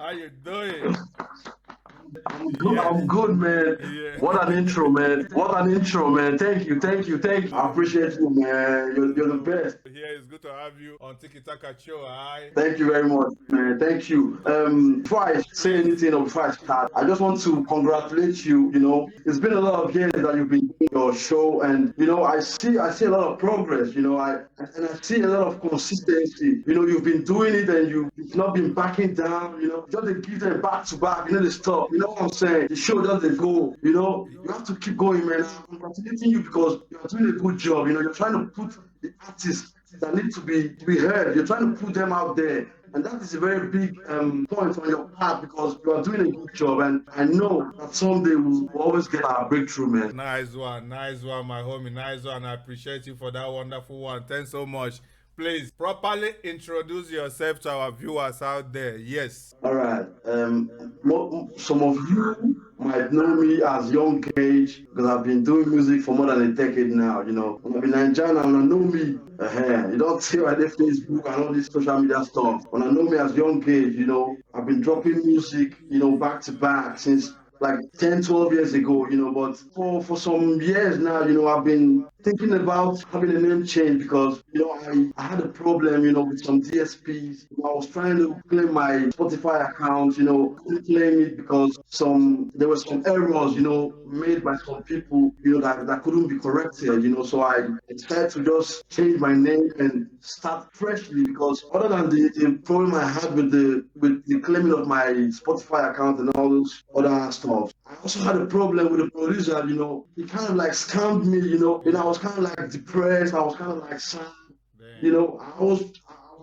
How you doing? I'm Yes. good, man. Yeah. What an intro, man. What an intro, man. Thank you, thank you, thank you. I appreciate you, man. You're the best. Yeah, it's good to have you on Tiki Taka Show. Hi. Thank you very much, man. Thank you. Before I say Please. anything or before I start, I just want to congratulate you. It's been a lot of years that you've been doing your show, and I see a lot of progress. I see a lot of consistency. You've been doing it, and you've not been backing down. Just they give them back to back. They stop. You know what I'm saying? The show doesn't go. You have to keep going, man. I'm congratulating you because you're doing a good job. You're trying to put the artists that need to be heard. You're trying to put them out there. And that is a very big point on your part because you are doing a good job. And I know that someday we'll always get our breakthrough, man. Nice one, my homie. Nice one. I appreciate you for that wonderful one. Thanks so much. Please properly introduce yourself to our viewers out there. Yes. All right. Some of you might know me as Young Gage because I've been doing music for more than a decade now. When I'm in Nigeria and I know me, you don't see I did Facebook and all this social media stuff. When I know me as Young Gage, I've been dropping music, back to back since like 10, 12 years ago, but for some years now, I've been thinking about having a name change because, I had a problem, with some DSPs. I was trying to claim my Spotify account, couldn't claim it because there were some errors, made by some people, that couldn't be corrected, so I decided to just change my name and start freshly because other than the problem I had with the claiming of my Spotify account and all those other stuff, I also had a problem with the producer, he kind of like scammed me, and I was kind of like depressed, I was kind of like sad, Damn. I was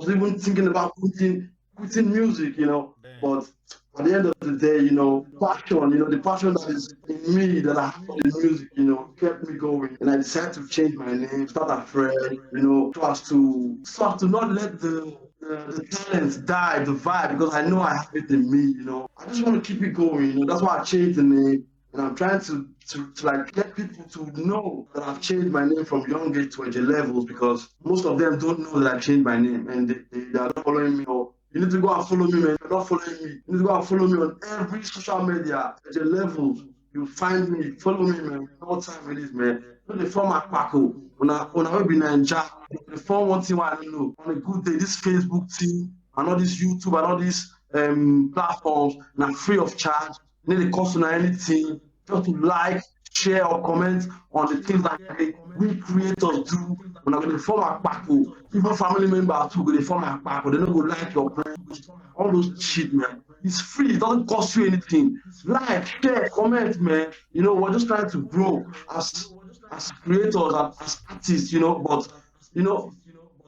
even thinking about quitting music, Damn. but at the end of the day, passion, the passion that is in me that I have for the music, kept me going. And I decided to change my name, start afresh, so as to not let the talent die, the vibe, because I know I have it in me, I just want to keep it going, that's why I changed the name. And I'm trying to like get people to know that I've changed my name from Young Gage to Eje Levels because most of them don't know that I changed my name and they are not following me or you need to go and follow me, man. You're not following me. You need to go and follow me on every social media. Eje Levels. You find me, follow me, man. You know what time it is, man. When they form a Paco, when I will be Ninja, they form one thing I don't know. On a good day, this Facebook team and all this YouTube and all these platforms, now free of charge. Need the cost on anything just to like, share or comment on the things that we creators do. When I'm going to form a packle, even family members too, they form a packle, they don't go like your post, all those shit, man. It's free, it doesn't cost you anything. Like, share, comment, man. We're just trying to grow as creators, as artists, but you know,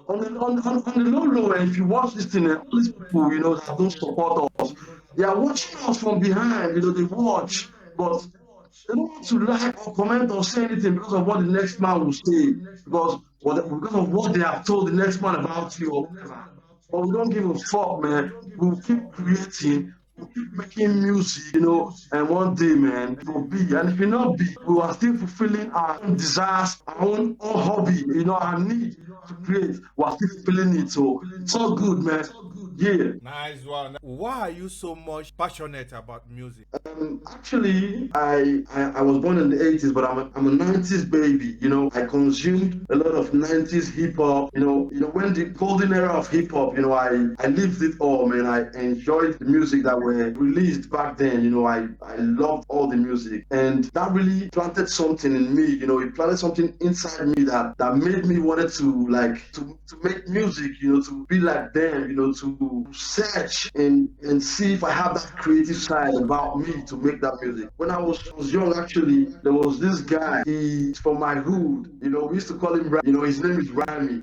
on the low low, and if you watch this thing, all these people, that don't support us, they are watching us from behind, they watch, but they don't want to like or comment or say anything because of what the next man will say, because of what they have told the next man about you or whatever. But we don't give a fuck, man. We'll keep creating, we'll keep making music, and one day, man, it will be. And if it not be, we are still fulfilling our own desires, our own hobby, our need to create. We are still fulfilling it. So it's all good, man. Yeah. Nice one. Why are you so much passionate about music? Actually, I was born in the 80s, but I'm a 90s baby. I consumed a lot of 90s hip hop. When the golden era of hip hop, I lived it all, man. I enjoyed the music that were released back then. I loved all the music, and that really planted something in me. It planted something inside me that made me wanted to make music. To be like them. To search and see if I have that creative side about me to make that music. When I was young, actually, there was this guy. He's from my hood. We used to call him. His name is Rami.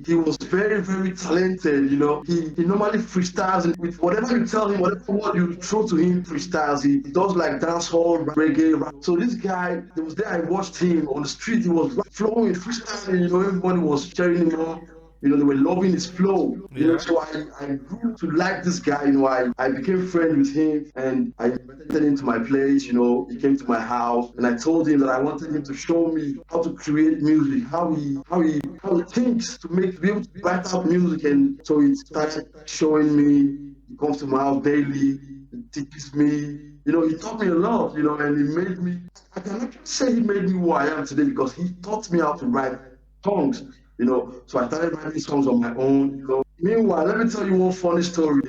He was very very talented. He normally freestyles and with whatever you tell him, whatever word you throw to him, freestyles. He does like dancehall, reggae, rap. So this guy, there was there I watched him on the street. He was flowing, freestyling. Everybody was cheering him on. They were loving his flow. Yeah. So I grew to like this guy. I became friends with him and I invited him to my place. He came to my house and I told him that I wanted him to show me how to create music, how he thinks to be able to write out music. And so he started showing me He comes to my house daily. He teaches me. He taught me a lot. And he made me. I cannot say he made me who I am today because he taught me how to write songs. So I started writing songs on my own. Meanwhile, let me tell you one funny story.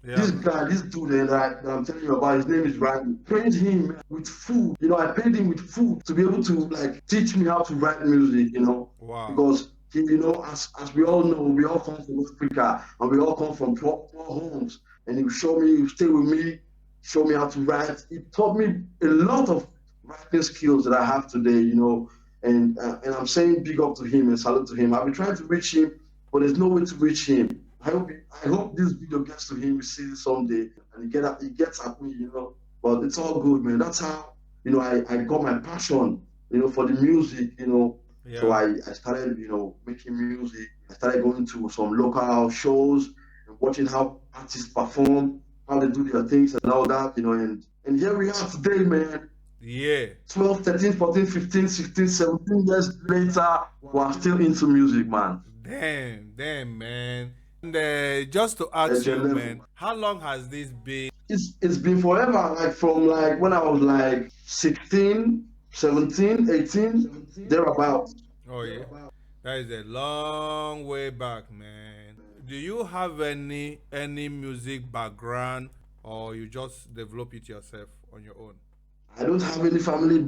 Yeah. This guy, this dude that I'm telling you about, his name is Ryan. Paid him with food. I paid him with food to be able to teach me how to write music. Wow. Because as we all know, we all come from Africa and we all come from poor homes. And he stay with me, show me how to write. He taught me a lot of writing skills that I have today. And I'm saying big up to him and salute to him. I've been trying to reach him, but there's no way to reach him. I hope this video gets to him. We see it someday, and he gets at me. But it's all good, man. That's how I got my passion, for the music. Yeah. So I started, making music. I started going to some local shows and watching how artists perform, how they do their things and all that. And here we are today, man. Yeah. 12, 13, 14, 15, 16, 17 years later, we're still into music, man. Damn, man. And just to ask you, man, how long has this been? It's been forever, from when I was 16, 17, 18, thereabouts. Oh yeah, that is a long way back, man. Do you have any music background, or you just develop it yourself on your own? I don't have any family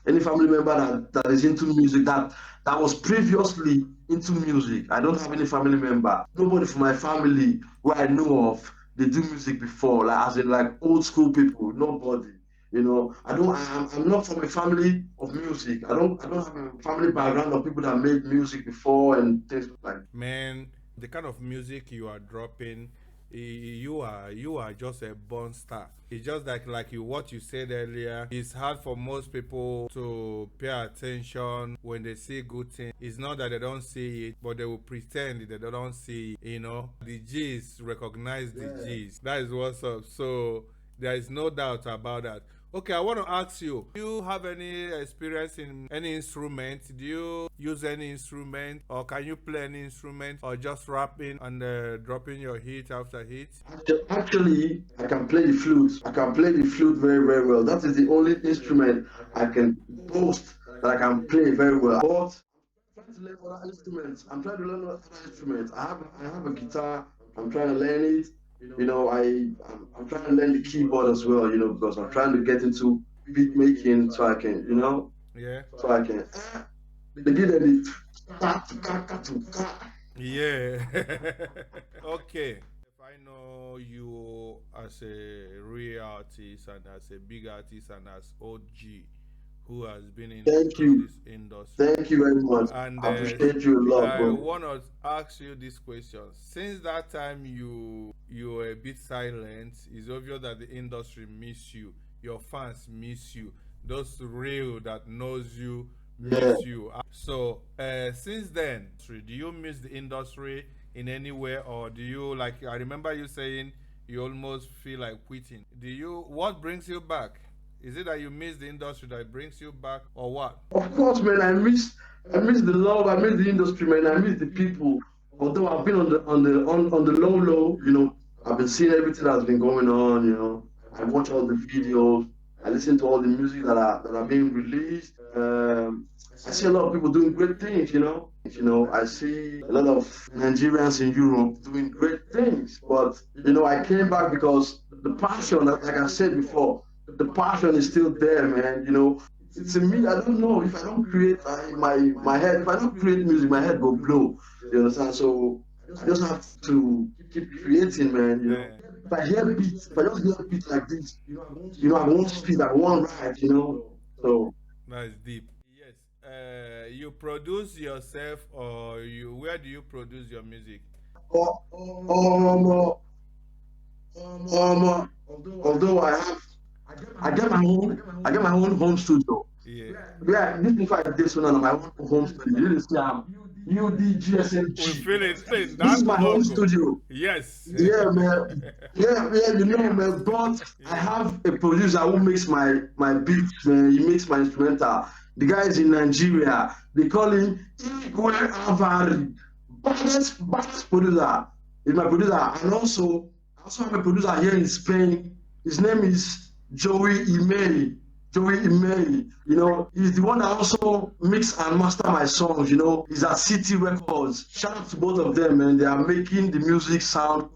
member that is into music that was previously into music. I don't have any family member. Nobody from my family who I know of, they do music before, as in old school people. Nobody. I'm not from a family of music. I don't have a family background of people that made music before and things like that. Man, the kind of music you are dropping, you are just a born star. It's just like what you said earlier. It's hard for most people to pay attention when they see good things. It's not that they don't see it, but they will pretend that they don't see it. The G's recognize the G's. That is what's up. So there is no doubt about that. Okay, I want to ask you, do you have any experience in any instrument? Do you use any instrument, or can you play any instrument, or just rapping and dropping your hit after hit? Actually, I can play the flute. I can play the flute very, very well. That is the only instrument I can boast that I can play very well. But I'm trying to learn other instruments. I'm I have a guitar. I'm trying to learn it. I'm trying to learn the keyboard as well, because I'm trying to get into beat making so I can, Yeah. so I can begin it. Yeah. Okay. If I know you as a real artist and as a big artist and as OG who has been in this industry. Thank you very much. And I appreciate you a lot, bro. I want to ask you this question. Since that time you were a bit silent, it's obvious that the industry miss you. Your fans miss you. Those real that knows you miss you. So since then, do you miss the industry in any way, or do you I remember you saying you almost feel like quitting? What brings you back? Is it that you miss the industry that brings you back, or what? Of course, man. I miss the love. I miss the industry, man. I miss the people. Although I've been on the low, I've been seeing everything that's been going on. I watch all the videos. I listen to all the music that are being released. I see a lot of people doing great things. I see a lot of Nigerians in Europe doing great things. But I came back because the passion, like I said before. The passion is still there, man. It's in me. I don't know if I don't create my head. If I don't create music, my head will blow. You understand? So I just have to keep creating, man. If I just hear beats like this, I won't speed. I won't write. So that's deep. Yes. You produce yourself, or where do you produce your music? Although I get my own home studio. Yeah, this is like this one on my own home studio. You see, I'm UDGSMG. We feel it. This is my home studio. Yes. Yeah, man. Yeah, man. But I have a producer who makes my beats, man. He makes my instrumental. The guy is in Nigeria. They call him Igwe Avari. Baddest producer. He's my producer. And also, I also have a producer here in Spain. His name is Joey Imei. Joey Imei. You know, he's the one that also mix and master my songs. You know, he's at City Records. Shout out to both of them, man. They are making the music sound.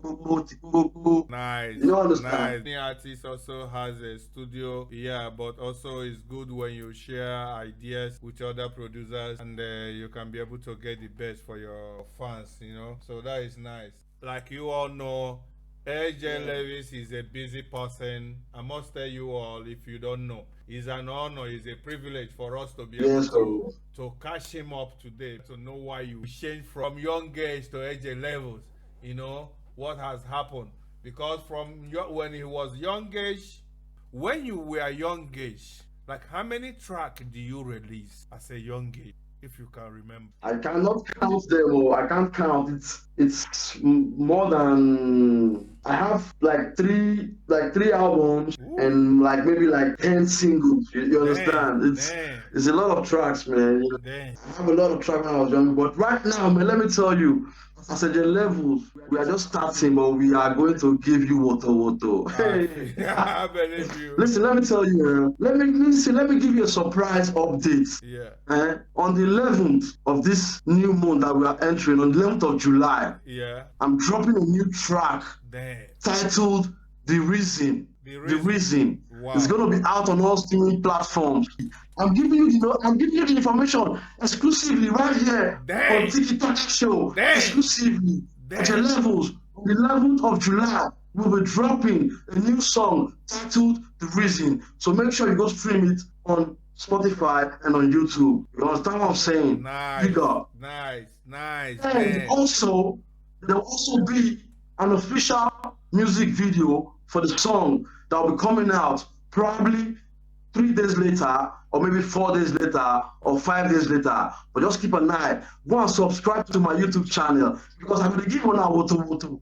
Nice. You know, understand? Nice. Any artist also has a studio, yeah, but also it's good when you share ideas with other producers and you can be able to get the best for your fans, you know. So that is nice. Like you all know, Eje Levelz is a busy person. I must tell you all, if you don't know, it's an honor, it's a privilege for us to be able to catch him up today, to know why you changed from Young Gage to Eje Levelz, you know, what has happened. Because when he was Young Gage, when you were Young Gage, like how many tracks do you release as a Young Gage, if you can remember? I cannot count them, or I can't count. It's more than, I have like three albums. Ooh. And like maybe like 10 singles. You understand? It's a lot of tracks, man. You know, I have a lot of tracks when I was young, but right now, man, let me tell you, as Eje Levelz, we are just starting, but we are going to give you woto. Hey, I believe you. Listen, let me tell you, let me give you a surprise update. Yeah. On the 11th of this new month that we are entering, on the 11th of July, yeah, I'm dropping a new track titled The Reason. The Reason. Wow. It's going to be out on all streaming platforms. I'm giving you the information exclusively right here on TikTok show. Exclusively. Eje Levelz. On the 11th of July, we'll be dropping a new song titled The Reason. So make sure you go stream it on Spotify and on YouTube. You understand what I'm saying? Nice. Nice. And also, there will also be an official music video for the song that will be coming out probably 3 days later, or maybe 4 days later, or 5 days later. But just keep an eye. Go and subscribe to my YouTube channel, because I'm going to give you now woto.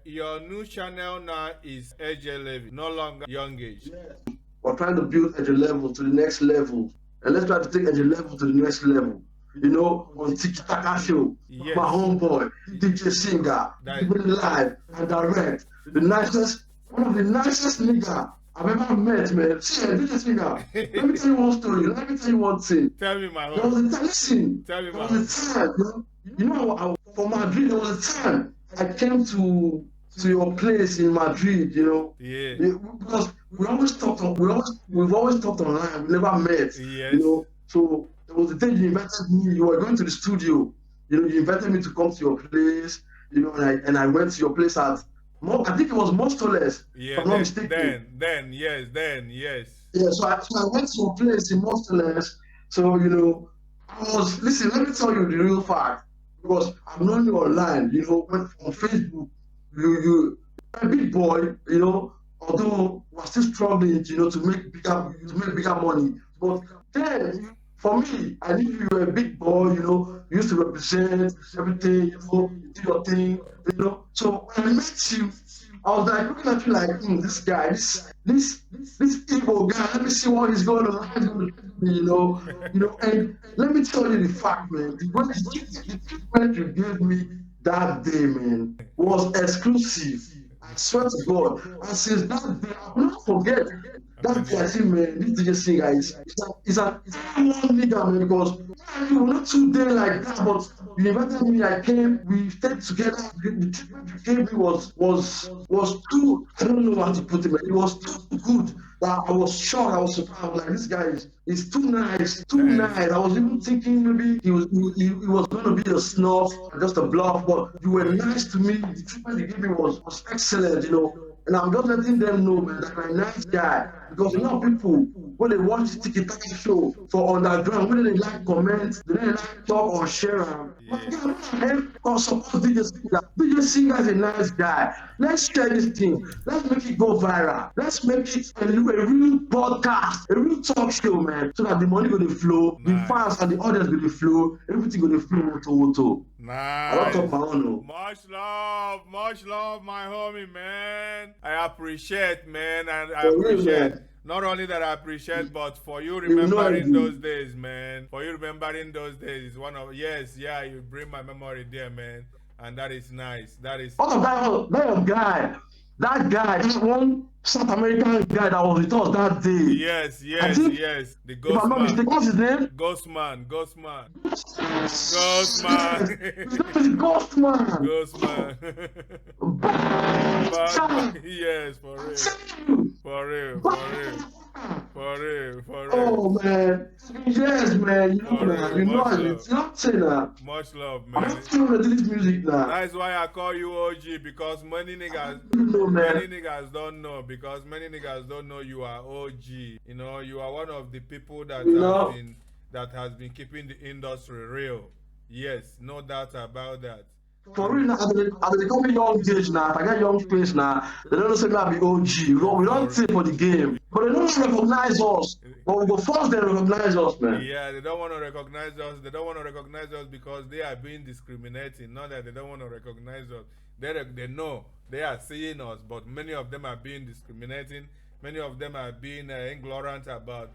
Your new channel now is Eje Levelz, no longer Young Gage. Yes. We're trying to build Eje Levelz to the next level. And let's try to take Eje Levelz to the next level. You know, on TikTok show, my homeboy, DJ singer, even live and direct. One of the nicest nigga I've ever met, man. See, DJ singer, let me tell you one story. Let me tell you one thing. Tell me, my There was a time, listen. Tell me, there was a time, you know, for Madrid, there was a time I came to your place in Madrid, you know. Yeah. Because we've always talked online. We never met. Yes. You know. So there was a day you invited me. You were going to the studio. You know, you invited me to come to your place. You know, and I went to your place at, I think it was Mostoles. Yeah. If I'm not mistaken. Then yes. Yeah. So I went to your place in Mostoles. So you know, listen. Let me tell you the real fact. Because I've known you online, you know, on Facebook, you're a big boy, you know, although we're still struggling, you know, to make bigger money. But then, for me, I knew you were a big boy, you know, you used to represent everything, you know, you do your thing, you know. So when I met you, I was like looking at you like, this guy, this evil guy, let me see what he's going to do, you know, and let me tell you the fact, man, the treatment you gave me that day, man, was exclusive. I swear to God. And since that day, I will not forget that day. I see, man, this DJ singer is a one nigga, man, because you were not too there like that, but you invited me, I came, we stayed together. The treatment you gave me was too, I don't know how to put it, man. It was too good that I was shocked. I was surprised. I was like, this guy is too nice, nice. I was even thinking maybe he was going to be a snuff, just a bluff, but you were nice to me. The treatment you gave me was excellent, you know. And I'm just letting them know, man, that I'm a nice guy. Because a lot of people, when they watch the TikTok show for underground, when they like comment, they don't like talk or share. But yeah, support DJ Singer. DJ Singer is a nice guy. Let's share this thing. Let's make it go viral. Let's make it a real podcast, a real talk show, man. So that the money going to flow, the fans and the audience going to flow, everything going to flow to. Nice. I don't talk my own. Much love, my homie, man. I appreciate, man, and I appreciate Not only that I appreciate, but for you You know I remembering do. those days, man. For you remembering those days is one of yes, yeah. You bring my memory there, man, and that is nice. That is What of that guy? That guy, this one South American guy that was with us that day. yes, I yes, think, yes. The if I'm ghost not man, mistaken, what's his name? ghost man, ghost man, ghost Yes, man, his name is Ghost Man. ghost man. Bad. Yes, for I'm real, telling you. for real, for real, Bad. for real, for real, Oh man, yes man, for real. you know Much it's love, not saying that. much love, I'm man. not saying that this music now. That is why I call you OG because You know, many man. niggas don't know because many niggas don't know you are OG. You know, you are one of the people You know, that has been keeping the industry real. Yes, no doubt about that. for real And now, as they call me Young Gage now, if I get Young Prince now, they don't say me I be OG. We don't for say for the game, but they don't recognize us. But we go force them to recognize us, man. yeah, they don't want to recognize us. They don't want to recognize us because they are being discriminating. Not that they don't want to recognize us. They know they are seeing us, but many of them are being discriminating. Many of them are being ignorant about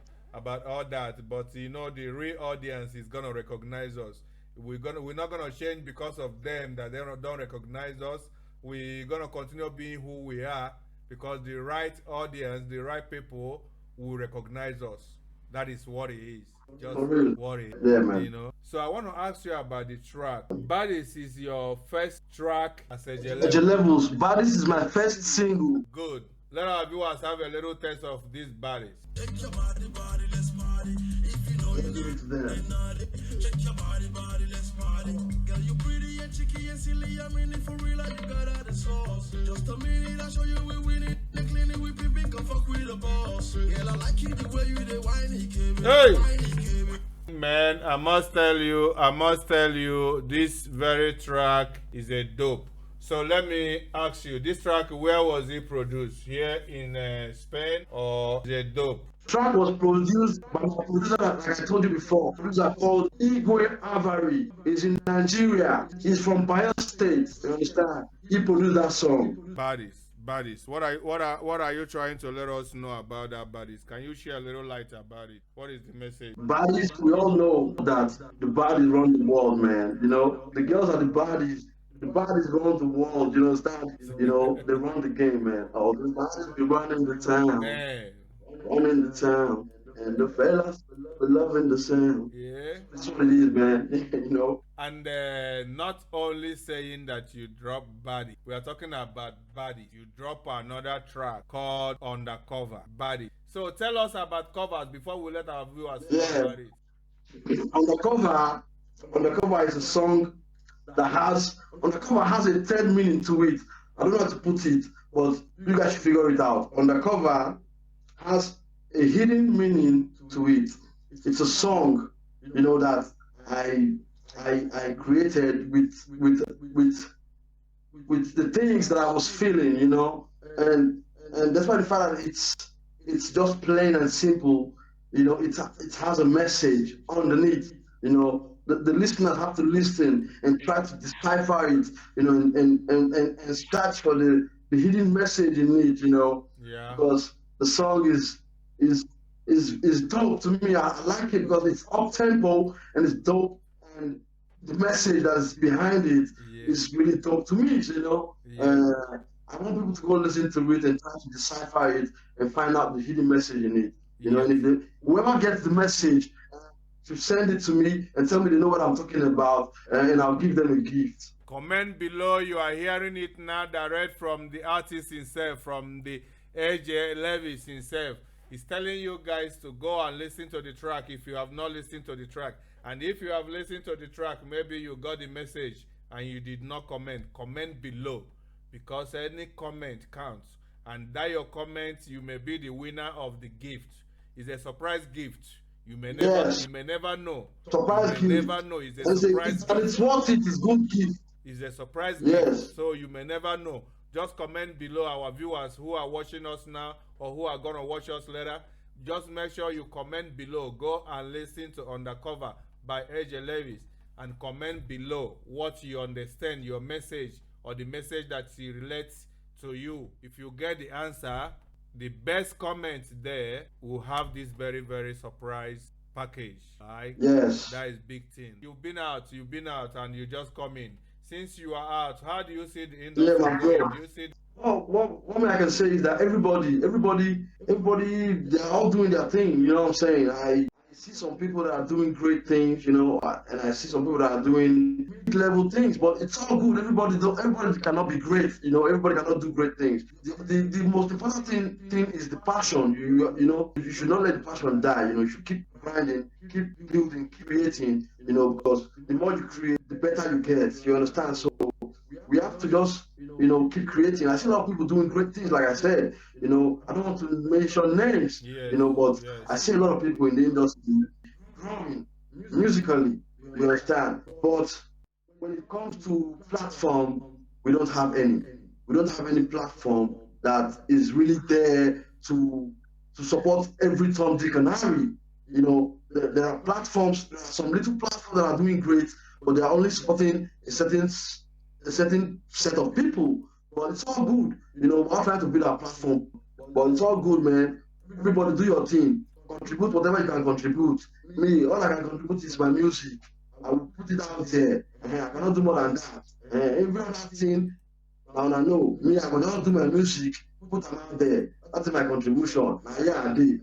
all that. But you know, the real audience is gonna recognize us. We're not gonna change because of them that they don't recognize us. We're gonna continue being who we are because the right audience, the right people will recognize us. That is what it is. Just For real. what it Yeah, is, you man. know. So I want to ask you about the track. Badis is your first track as Eje Eje Levelz. Levels, but this is my first single. Good. Let our viewers have a little taste of this Badis. Let's give it to them. Check your body, let's party. Girl, you pretty and cheeky and silly. I mean it for real, like you got out the sauce. Just a minute, I show you we win it. The clinic we pimpin', come fuck with the boss. Girl, I like it the way you the whiny KB. Hey! Man, I must tell you, this very track is a dope. So let me ask you, this track, where was it produced? Here in Spain or is it dope? Track was produced by a producer that, like I told you before, producer called Igwe Avari. He's in Nigeria. He's from Bayo State. You understand? He produced that song. Baddies. What are you trying to let us know about that baddies? Can you share a little light about it? What is the message? Baddies, we all know that the baddies run the world, man. You know, the girls are the baddies. The baddies run the world, you understand? You know, they run the game, man. Oh, the baddies be running the town. Man. Running the town. And the fellas be loving the sound. Yeah. That's what it is, man. You know. And not only saying that you drop Body, we are talking about Body. You drop another track called Undercover. Body. So tell us about covers before we let our viewers know about it. Undercover, Undercover is a song that has Undercover has a third meaning to it. I don't know how to put it, but you guys should figure it out. Undercover has a hidden meaning to it. It's a song, you know, that I created with the things that I was feeling, you know, and that's why the fact that it's just plain and simple, you know, it has a message underneath, you know. The listeners have to listen and try to decipher it, you know, and search for the hidden message in it, you know. Yeah. Because the song is dope to me. I like it because it's up tempo and it's dope, and the message that's behind it is really dope to me, you know. I want people to go listen to it and try to decipher it and find out the hidden message in it, you know. And if whoever gets the message, to send it to me and tell me they know what I'm talking about, and I'll give them a gift. Comment below. You are hearing it now direct from the artist himself, from the Eje Levelz himself. He's telling you guys to go and listen to the track if you have not listened to the track. And if you have listened to the track, maybe you got the message and you did not comment. Comment below, because any comment counts. And that your comment, you may be the winner of the gift. It's a surprise gift. You may never know. Surprise gift. Never know. It's a surprise gift. And it's worth it. It's good gift. It's a surprise gift. So you may never know. Just comment below, our viewers who are watching us now or who are gonna watch us later. Just make sure you comment below. Go and listen to Undercover by Eje Levelz and comment below what you understand, your message or the message that he relates to you. If you get the answer, the best comments there will have this very, very surprise package. Right? Yes. That is big thing. You've been out, and you just come in. Since you are out, how do you see the Yeah, industry my going? bro. Do you see? Oh, one thing I can say is that everybody, they're all doing their thing. You know what I'm saying? I see some people that are doing great things, and I see some people that are doing mid-level things. But it's all good. Everybody cannot be great. Everybody cannot do great things. The most important thing is the passion. You should not let the passion die. You should keep grinding, keep building, keep creating. Because the more you create, the better you get. You understand? So we have to just keep creating. I see a lot of people doing great things, like I said. I don't want to mention names, Yes, but I yes. see a lot of people in the industry growing musically, you understand. But when it comes to platform, we don't have any. We don't have any platform that is really there to support every Tom, Dick, and Harry. There are platforms, there are some little platforms that are doing great, but they are only supporting a certain set of people. But it's all good. We're trying to build our platform, but it's all good, man. Everybody do your thing. Contribute whatever you can contribute. Me, all I can contribute is my music. I will put it out there. I cannot do more than that. Every other thing, I know. Me, I will not do my music, put them out there. That's my contribution. Yeah, I did.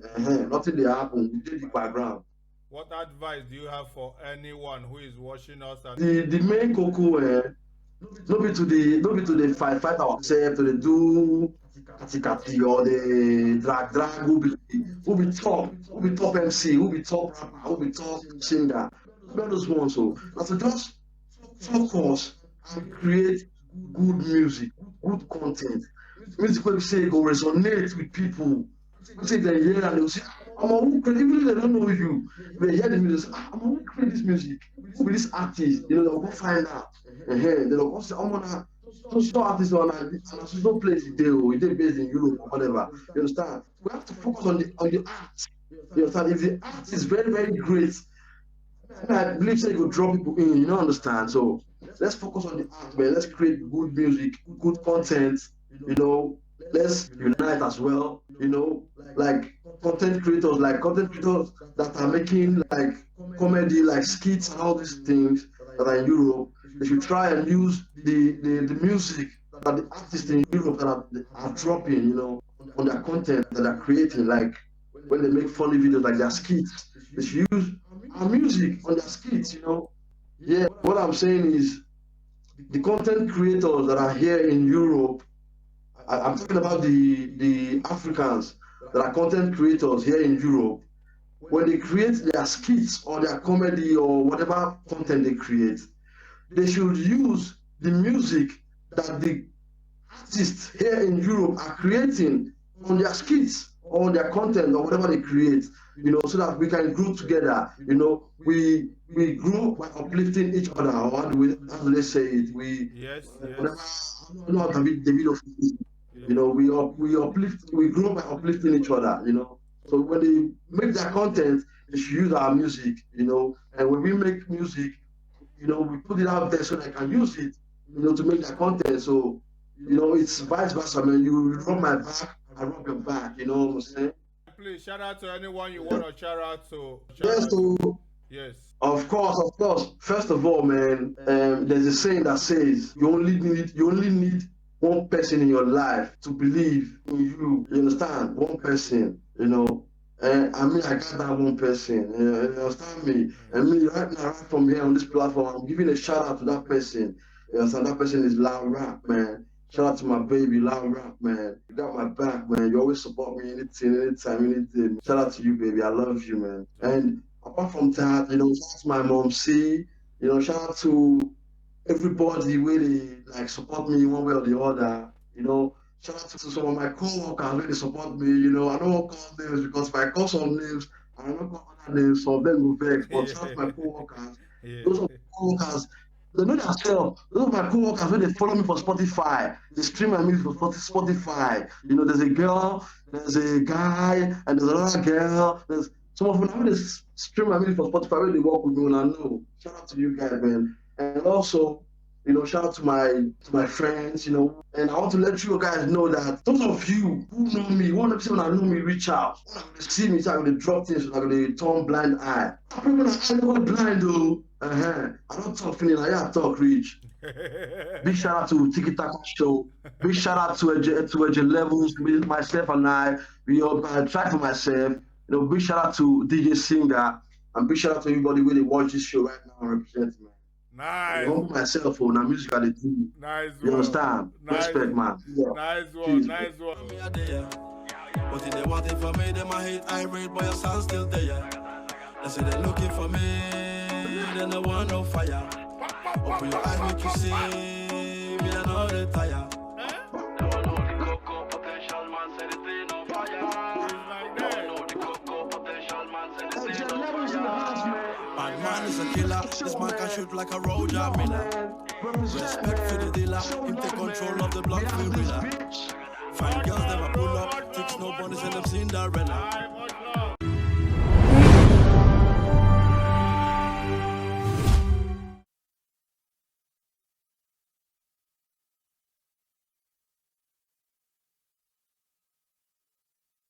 Nothing they happen. We did the background. What advice do you have for anyone who is watching us? And The main cocoa, no be to the fight ourselves, to the do kati or the drag who be top MC, who be top rapper, who be top singer. All those ones. So as to just focus and create good music, good content. Music wey be say go resonate with people. Say they hear and they will say, who create, even if they don't know you, they hear the music, say, who create this music? Who be this artist? They'll go find out. They'll go say, na so artist or na so place e dey based in Europe or whatever. You understand? We have to focus on the art. You understand? If the art is very, very great, I believe say you go draw people in, understand? So let's focus on the art, man. Let's create good music, good content, you know. Let's unite as well, like content creators that are making like comedy, like skits and all these things that are in Europe. They should try and use the music that the artists in Europe that are dropping, on their content that they're creating, like when they make funny videos like their skits. They should use our music on their skits, Yeah, what I'm saying is the content creators that are here in Europe, I'm talking about the Africans that are content creators here in Europe. When they create their skits or their comedy or whatever content they create, they should use the music that the artists here in Europe are creating on their skits or on their content or whatever they create, so that we can grow together. We grow by uplifting each other. Or how do they say it? yes, Whatever. yes. I don't know how David of we grow by uplifting each other. So when they make their content, they should use our music. And when we make music, we put it out there so they can use it, to make their content. So, it's vice versa, man. You rub my back, I rub your back. You know what I'm saying? Please shout out to anyone you want to shout out to. Yes, so Yes. of course, of course. First of all, man, there's a saying that says you only need one person in your life to believe in you. You understand? One person, And I mean, I got that one person. You understand me? And me right now, right from here on this platform, I'm giving a shout out to that person. You understand? That person is Loud Rap, man. Shout out to my baby, Loud Rap, man. You got my back, man. You always support me anything, anytime, anything. Shout out to you, baby. I love you, man. And apart from that, shout out to my mom, C. Shout out to everybody where they like support me one way or the other. Shout out to some of my co-workers where they support me. I don't want to call names because if I call some names, I don't call other names, some of them will vex. But shout out to my co-workers. Yeah. Those are my co-workers. They know themselves. Those are my co-workers when they follow me for Spotify. They stream my music for Spotify. There's a girl, there's a guy, and there's another girl. There's some of them when they stream my music for Spotify when they work with me, and I know. Shout out to you guys, man. And also, Shout out to my friends, and I want to let you guys know that those of you who know me, one of when I know me reach out, when I see me, so I'm gonna drop things, so I'm gonna turn blind eye. People are never blind though. I don't talk feeling like I talk rich. Big shout out to Tiki Taka Show. Big shout out to Eje Levelz, myself and I. We all try for myself. Big shout out to DJ Singer, and big shout out to everybody who really watch this show right now and represent me. Nice. I myself on a music at the TV. Nice. You understand? Nice. Respect, man. Yeah. Nice one. Nice one. What if they wanting for me? Them I hate irate, but your sound still there. They say they looking for me, then they want no fire. Open your eyes, make you see me, I know they tired. They want know the cocoa potential man, say they ain't no fire. They want know the cocoa potential man, say they ain't no fire. Bad man is a killer, this man can shoot like a Roger Miller. Respect for the dealer, him take control of the block, feel reader. Fine girls never pull up, ticks no bodies and them Cinderella.